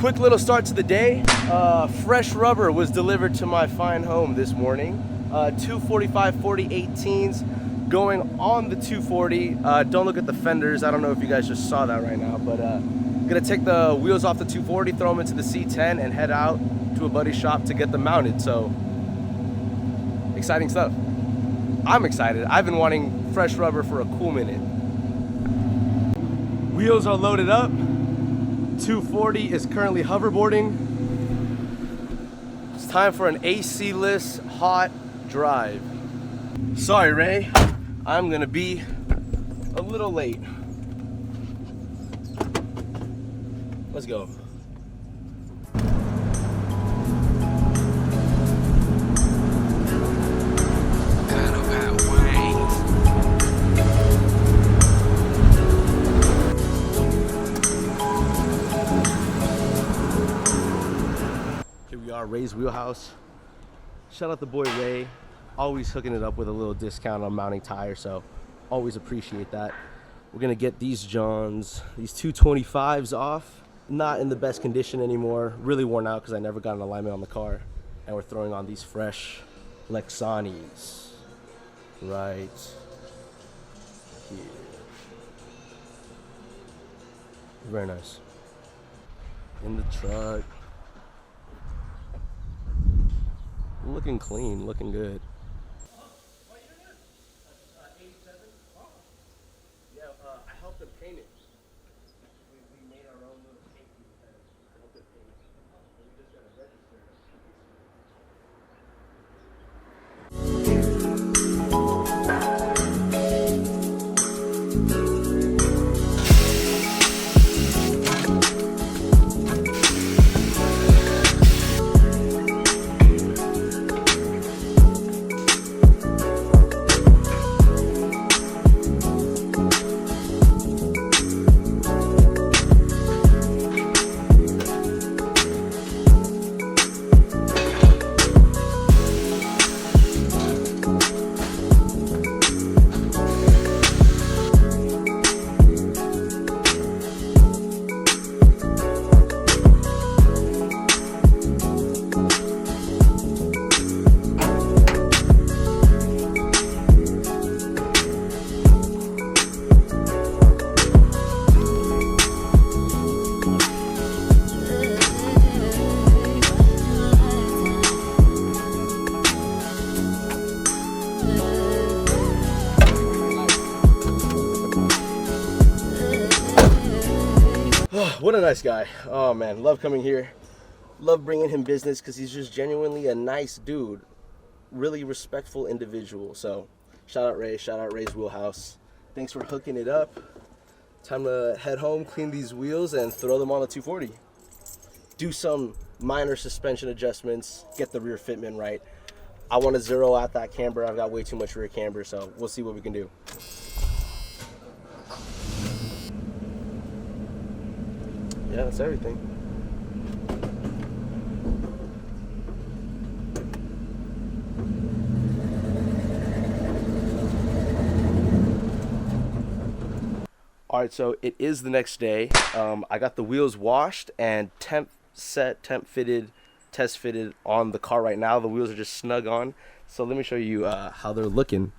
Quick little start to the day. Fresh rubber was delivered to my fine home this morning. 245 4018s going on the 240. Don't look at the fenders. I don't know if you guys just saw that right now, but gonna take the wheels off the 240, throw them into the C10 and head out to a buddy's shop to get them mounted. So exciting stuff. I'm excited. I've been wanting fresh rubber for a cool minute. Wheels are loaded up. 240 is currently hoverboarding. It's time for an AC-less hot drive. Sorry, Ray. I'm gonna be a little late. Let's go. Here we are, Ray's Wheelhouse. Shout out the boy Ray. Always hooking it up with a little discount on mounting tires, so always appreciate that. We're gonna get these Johns, these 225s off. Not in the best condition anymore, really worn out because I never got an alignment on the car. And we're throwing on these fresh Lexanis right here. Very nice. In the truck. Looking clean, looking good. Yeah, I helped them paint it. We made our own little paint and I helped them paint it. And we just got to register it. What a nice guy. Oh man, love coming here. Love bringing him business because he's just genuinely a nice dude. Really respectful individual. So shout out Ray, shout out Ray's Wheelhouse. Thanks for hooking it up. Time to head home, clean these wheels and throw them on the 240. Do some minor suspension adjustments, get the rear fitment right. I want to zero out that camber. I've got way too much rear camber, so we'll see what we can do. Yeah, that's everything. All right, so it is the next day. I got the wheels washed and temp fitted, test fitted on the car right now. The wheels are just snug on. So let me show you how they're looking.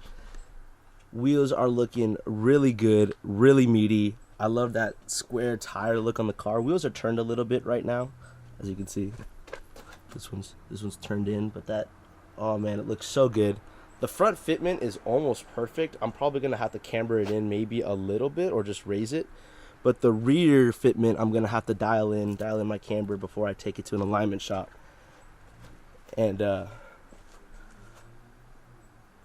Wheels are looking really good, really meaty. I love that square tire look on the car. Wheels are turned a little bit right now, as you can see. This one's turned in, but that, oh man, it looks so good. The front fitment is almost perfect. I'm probably gonna have to camber it in maybe a little bit or just raise it. But the rear fitment, I'm gonna have to dial in my camber before I take it to an alignment shop. And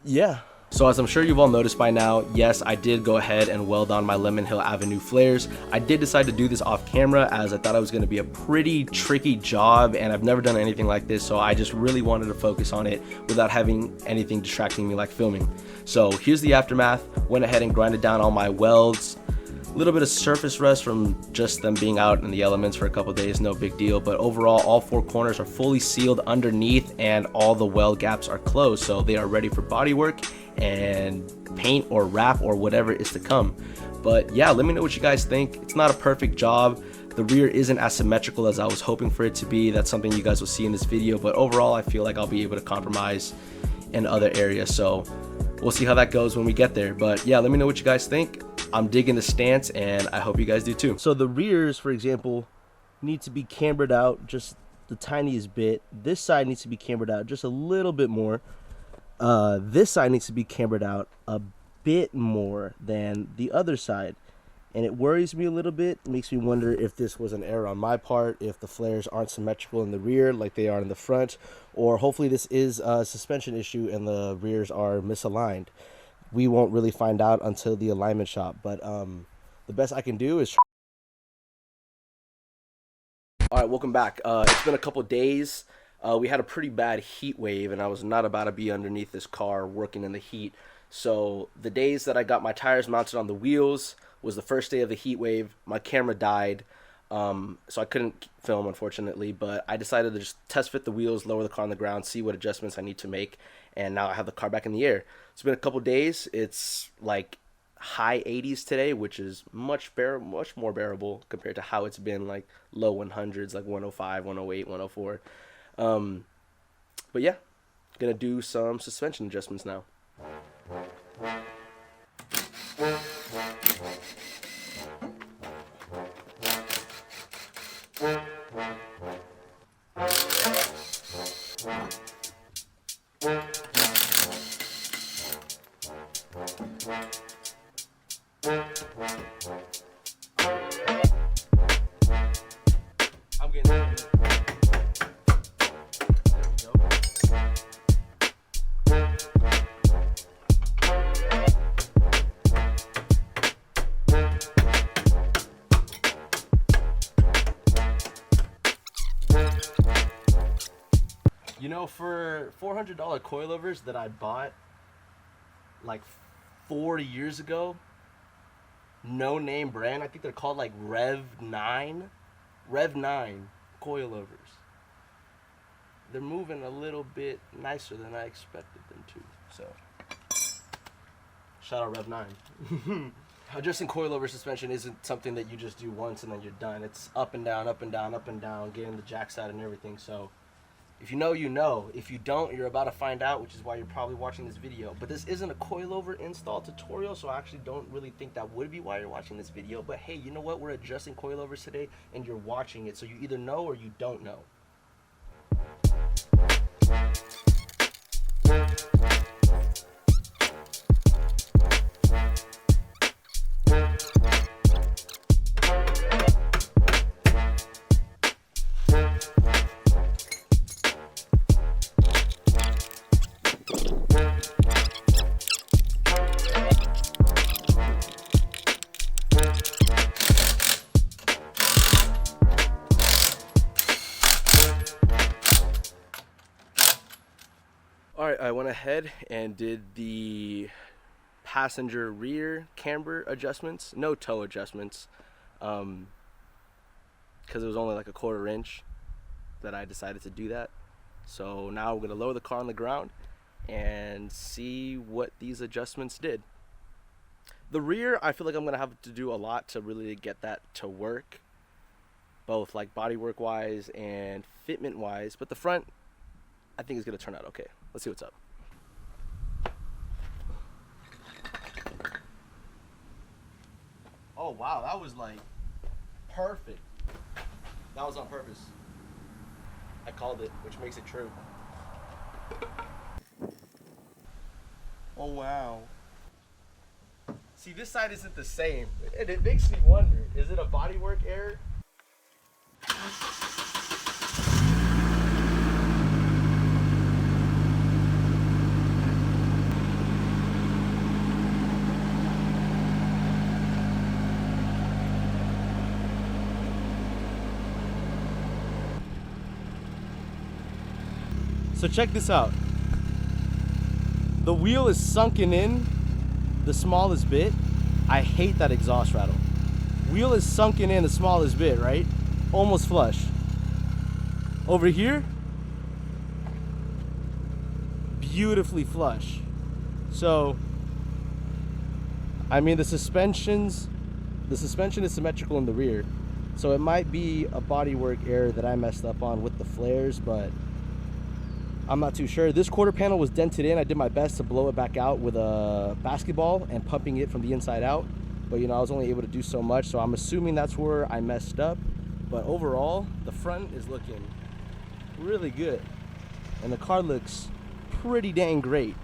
yeah. So as I'm sure you've all noticed by now, yes, I did go ahead and weld on my lemonhillavenue flares. I did decide to do this off camera as I thought it was going to be a pretty tricky job and I've never done anything like this, so I just really wanted to focus on it without having anything distracting me like filming. So here's the aftermath. Went ahead and grinded down all my welds. A little bit of surface rust from just them being out in the elements for a couple days, no big deal, but overall all four corners are fully sealed underneath and all the weld gaps are closed, so they are ready for body work and paint or wrap or whatever is to come. But yeah, let me know what you guys think. It's not a perfect job. The rear isn't as symmetrical as I was hoping for it to be. That's something you guys will see in this video, but overall I feel like I'll be able to compromise in other areas. So we'll see how that goes when we get there. But yeah, let me know what you guys think. I'm digging the stance and I hope you guys do too. So the rears, for example, need to be cambered out just the tiniest bit. This side needs to be cambered out just a little bit more. This side needs to be cambered out a bit more than the other side. And it worries me a little bit. It makes me wonder if this was an error on my part, if the flares aren't symmetrical in the rear like they are in the front, or hopefully this is a suspension issue and the rears are misaligned. We won't really find out until the alignment shop, but the best I can do is try. All right, welcome back. It's been a couple days. We had a pretty bad heat wave, and I was not about to be underneath this car working in the heat. So the days that I got my tires mounted on the wheels was the first day of the heat wave. My camera died, so I couldn't film, unfortunately, but I decided to just test fit the wheels, lower the car on the ground, see what adjustments I need to make, and now I have the car back in the air. It's been a couple days. It's like high 80s today, which is much more bearable compared to how it's been like low 100s, like 105, 108, 104. But yeah, gonna do some suspension adjustments now. I'm getting it. You know, for $400 coilovers that I bought like 4 years ago, no name brand, I think they're called like Rev 9 coilovers. They're moving a little bit nicer than I expected them to. So, shout out Rev 9. Adjusting coilover suspension isn't something that you just do once and then you're done. It's up and down, up and down, up and down, getting the jacks out and everything. So, if you know, you know. If you don't, you're about to find out, which is why you're probably watching this video. But this isn't a coilover install tutorial, so I actually don't really think that would be why you're watching this video. But hey, you know what? We're adjusting coilovers today, and you're watching it, so you either know or you don't know. Alright, I went ahead and did the passenger rear camber adjustments, no toe adjustments, because it was only like a 1/4 inch that I decided to do that. So now we're going to lower the car on the ground and see what these adjustments did. The rear, I feel like I'm going to have to do a lot to really get that to work, both like bodywork wise and fitment wise, but the front I think is going to turn out okay. Let's see what's up. Oh wow, that was like perfect. That was on purpose. I called it, which makes it true. Oh wow. See, this side isn't the same. It makes me wonder, is it a bodywork error? So check this out. The wheel is sunken in the smallest bit. I hate that exhaust rattle. Wheel is sunken in the smallest bit, right? Almost flush. Over here, beautifully flush. So, I mean, the suspension is symmetrical in the rear. So it might be a bodywork error that I messed up on with the flares, but I'm not too sure. This quarter panel was dented in. I did my best to blow it back out with a basketball and pumping it from the inside out. But you know, I was only able to do so much, so I'm assuming that's where I messed up. But overall, the front is looking really good. And the car looks pretty dang great.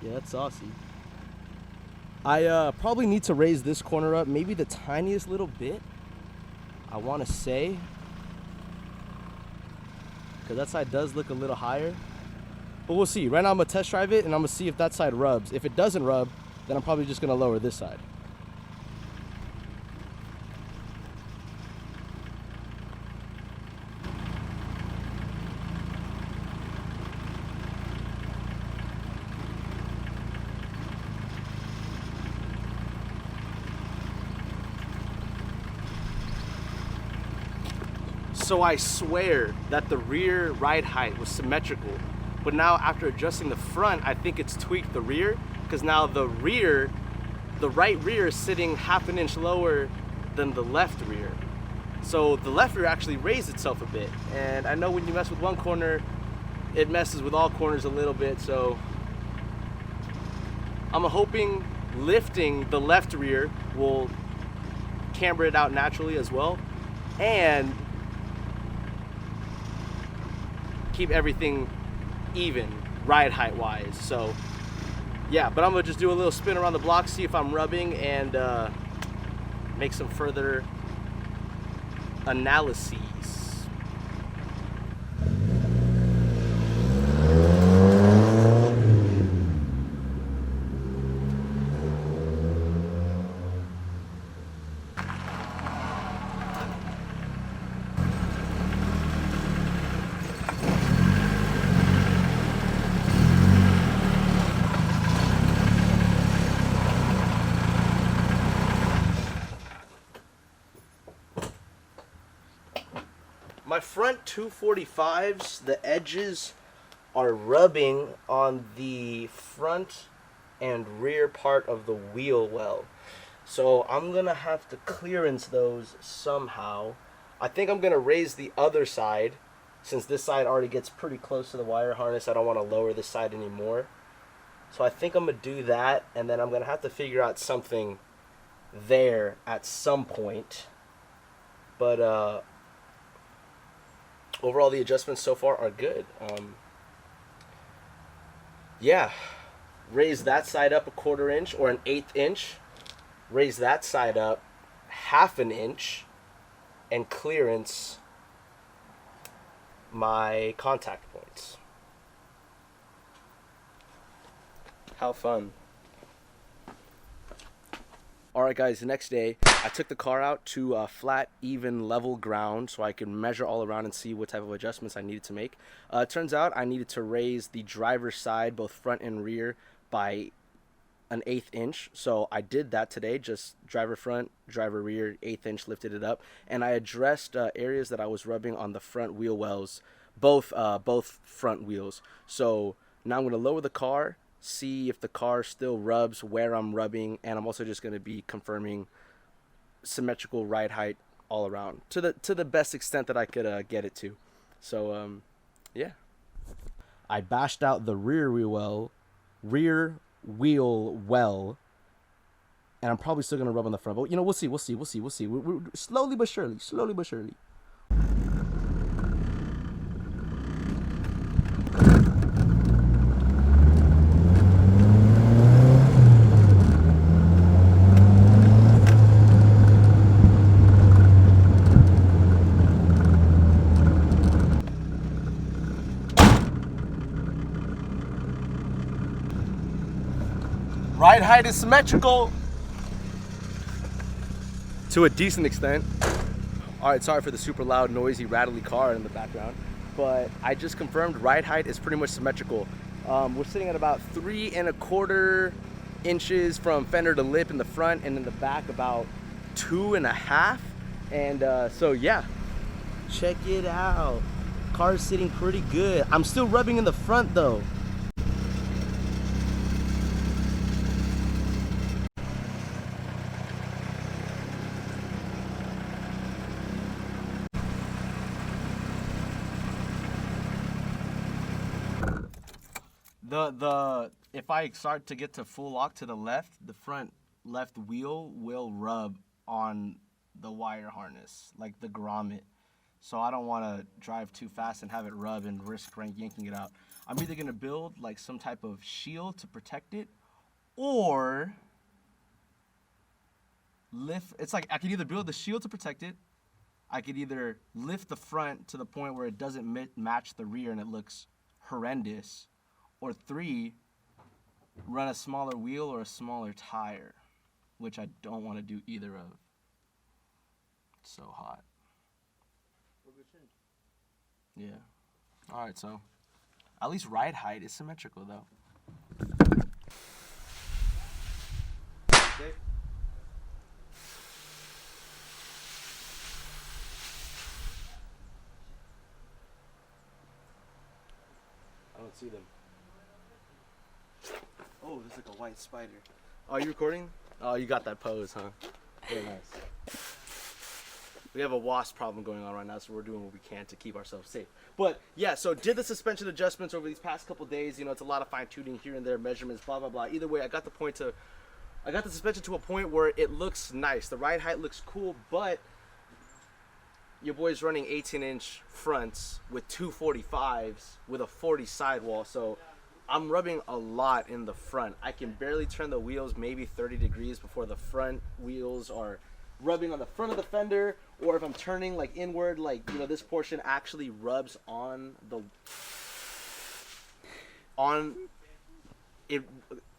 Yeah, that's saucy. I probably need to raise this corner up maybe the tiniest little bit, I want to say, because that side does look a little higher. But we'll see. Right now I'm going to test drive it and I'm going to see if that side rubs. If it doesn't rub, then I'm probably just going to lower this side. So I swear that the rear ride height was symmetrical, but now after adjusting the front, I think it's tweaked the rear, because now the right rear is sitting half an inch lower than the left rear. So the left rear actually raised itself a bit, and I know when you mess with one corner, it messes with all corners a little bit, so I'm hoping lifting the left rear will camber it out naturally as well, and keep everything even ride height wise. So yeah, but I'm gonna just do a little spin around the block, see if I'm rubbing, and make some further analyses. My front 245s, the edges are rubbing on the front and rear part of the wheel well. So I'm going to have to clearance those somehow. I think I'm going to raise the other side, since this side already gets pretty close to the wire harness. I don't want to lower this side anymore. So I think I'm going to do that, and then I'm going to have to figure out something there at some point. But overall, the adjustments so far are good. Yeah, raise that side up 1/4 inch or 1/8 inch. Raise that side up 1/2 inch and clearance my contact points. How fun. Alright guys, the next day I took the car out to flat, even, level ground so I could measure all around and see what type of adjustments I needed to make. It turns out I needed to raise the driver's side, both front and rear, by 1/8 inch. So I did that today, just driver front, driver rear, 1/8 inch, lifted it up. And I addressed areas that I was rubbing on the front wheel wells, both front wheels. So now I'm going to lower the car, see if the car still rubs where I'm rubbing, and I'm also just going to be confirming symmetrical ride height all around to the best extent that I could get it to. So yeah, I bashed out the rear wheel well, and I'm probably still going to rub on the front, but you know, we'll see. We're slowly but surely. Ride height is symmetrical to a decent extent. Alright, sorry for the super loud, noisy, rattly car in the background, but I just confirmed ride height is pretty much symmetrical. We're sitting at about 3 1/4 inches from fender to lip in the front, and in the back about 2 1/2. And so yeah, check it out. Car's sitting pretty good. I'm still rubbing in the front though. If I start to get to full lock to the left, the front left wheel will rub on the wire harness, like the grommet. So I don't want to drive too fast and have it rub and risk yanking it out. I'm either going to build like some type of shield to protect it, or lift. It's like I could either build the shield to protect it, I could either lift the front to the point where it doesn't match the rear and it looks horrendous, or 3, run a smaller wheel or a smaller tire, which I don't want to do either of. It's so hot. Yeah. All right, so at least ride height is symmetrical though. Okay. I don't see them. Oh, there's like a white spider. Oh, you recording? Oh, you got that pose, huh? Very nice. We have a wasp problem going on right now, so we're doing what we can to keep ourselves safe. But yeah, so did the suspension adjustments over these past couple days. You know, it's a lot of fine tuning here and there, measurements, blah blah blah. Either way, I got the suspension to a point where it looks nice. The ride height looks cool, but your boy's running 18-inch fronts with 245s with a 40 sidewall, so I'm rubbing a lot in the front. I can barely turn the wheels maybe 30 degrees before the front wheels are rubbing on the front of the fender, or if I'm turning like inward, like, you know, this portion actually rubs on the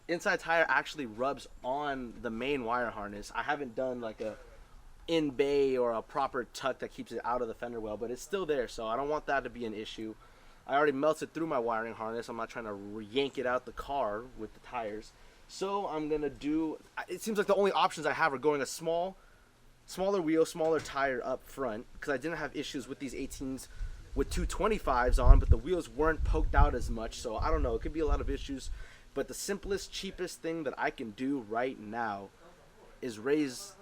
inside tire actually rubs on the main wire harness. I haven't done like a in bay or a proper tuck that keeps it out of the fender well, but it's still there, so I don't want that to be an issue. I already melted through my wiring harness. I'm not trying to yank it out the car with the tires, so I'm gonna do, it seems like the only options I have are going a smaller wheel, smaller tire up front, because I didn't have issues with these 18s with 225s on, but the wheels weren't poked out as much, so I don't know, it could be a lot of issues. But the simplest, cheapest thing that I can do right now is raise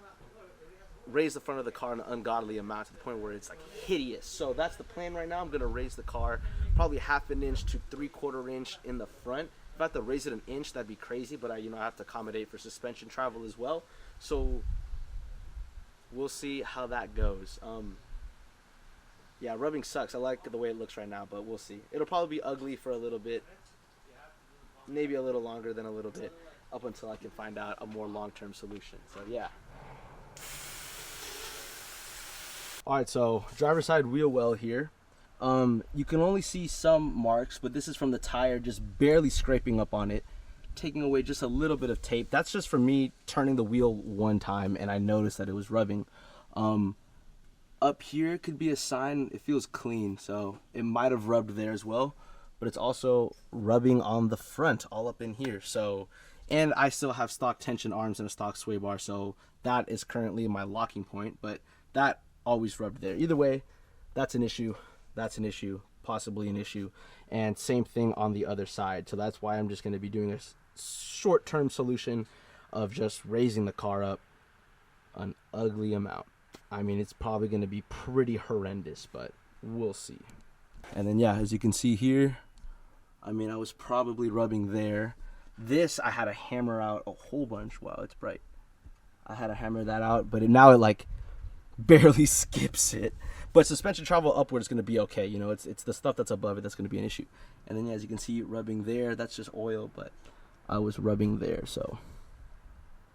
the front of the car an ungodly amount to the point where it's like hideous. So that's the plan right now. I'm gonna raise the car probably 1/2 inch to 3/4 inch in the front. If I have to raise it an inch, that'd be crazy, but I have to accommodate for suspension travel as well. So we'll see how that goes. Yeah, rubbing sucks. I like the way it looks right now, but we'll see. It'll probably be ugly for a little bit, maybe a little longer than a little bit, up until I can find out a more long-term solution. So yeah. All right, so driver's side wheel well here. You can only see some marks, but this is from the tire just barely scraping up on it, taking away just a little bit of tape. That's just from me turning the wheel one time and I noticed that it was rubbing. Up here could be a sign it feels clean, so it might have rubbed there as well, but it's also rubbing on the front all up in here. So, and I still have stock tension arms and a stock sway bar, so that is currently my locking point, but that always rubbed there. Either way, that's an issue, possibly an issue, and same thing on the other side. So that's why I'm just going to be doing a short-term solution of just raising the car up an ugly amount. I mean, it's probably going to be pretty horrendous, but we'll see. And then yeah, as you can see here, I mean, I was probably rubbing there. This I had to hammer out a whole bunch. Wow, it's bright. I had to hammer that out, but now it like barely skips it. But suspension travel upward is going to be okay. You know, it's the stuff that's above it that's going to be an issue. And then as you can see, rubbing there, that's just oil, but I was rubbing there, so.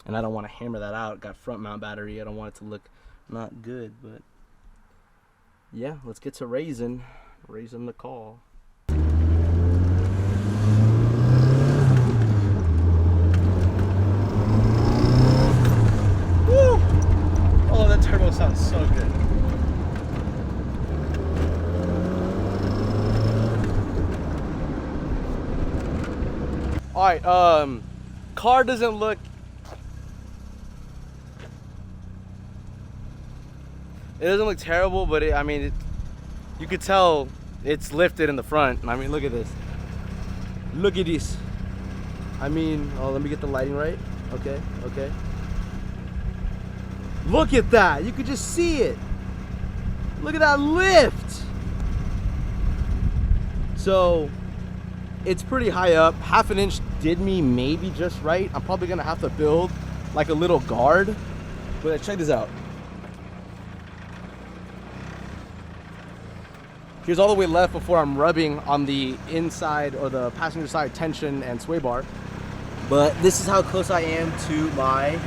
And I don't want to hammer that out. Got front mount battery. I don't want it to look not good, but yeah, let's get to raising the call. Woo! Oh, that turbo sounds so good. All right, car doesn't look, it doesn't look terrible, but I mean, you could tell it's lifted in the front. I mean, look at this. Look at this. I mean, oh, let me get the lighting right. Okay, okay. Look at that. You could just see it. Look at that lift. So, it's pretty high up. Half an inch did me maybe just right. I'm probably gonna have to build like a little guard. But check this out. Here's all the way left before I'm rubbing on the inside or the passenger side tension and sway bar. But this is how close I am to my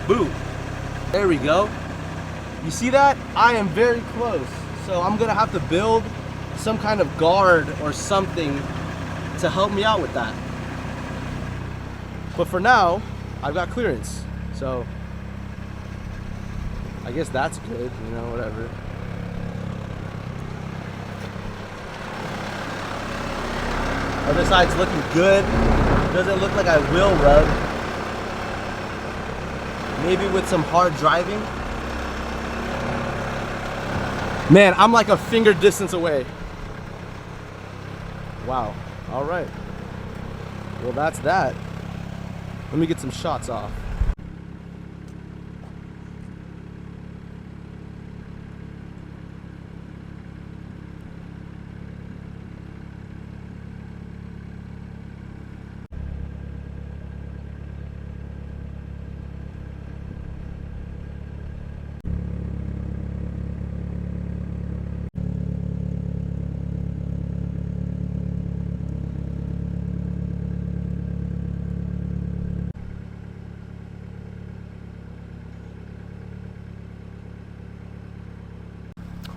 boot. There we go. You see that? I am very close. So I'm gonna have to build some kind of guard or something to help me out with that. But for now, I've got clearance. So I guess that's good, you know, whatever. Other side's looking good. Doesn't look like I will rub. Maybe with some hard driving. Man, I'm like a finger distance away. Wow. All right. Well, that's that. Let me get some shots off.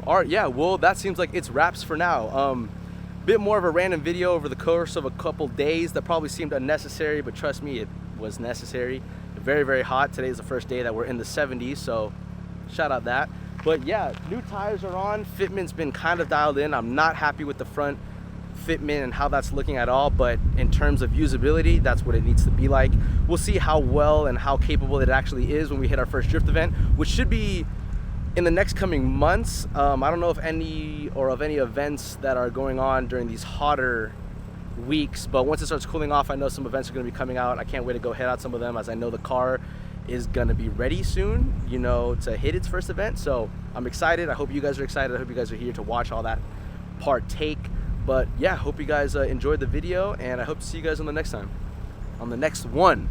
All right, yeah, well, that seems like it's wraps for now. Bit more of a random video over the course of a couple days that probably seemed unnecessary, but trust me, it was necessary. Very, very hot. Today is the first day that we're in the 70s, so shout out that. But yeah, new tires are on. Fitment's been kind of dialed in. I'm not happy with the front fitment and how that's looking at all, but in terms of usability, that's what it needs to be like. We'll see how well and how capable it actually is when we hit our first drift event, which should be in the next coming months. I don't know if any events that are going on during these hotter weeks, but once it starts cooling off, I know some events are going to be coming out. I can't wait to go head out some of them, as I know the car is going to be ready soon, you know, to hit its first event. So I'm excited. I hope you guys are excited. I hope you guys are here to watch all that partake. But yeah, hope you guys enjoyed the video, and I hope to see you guys on the next time, on the next one.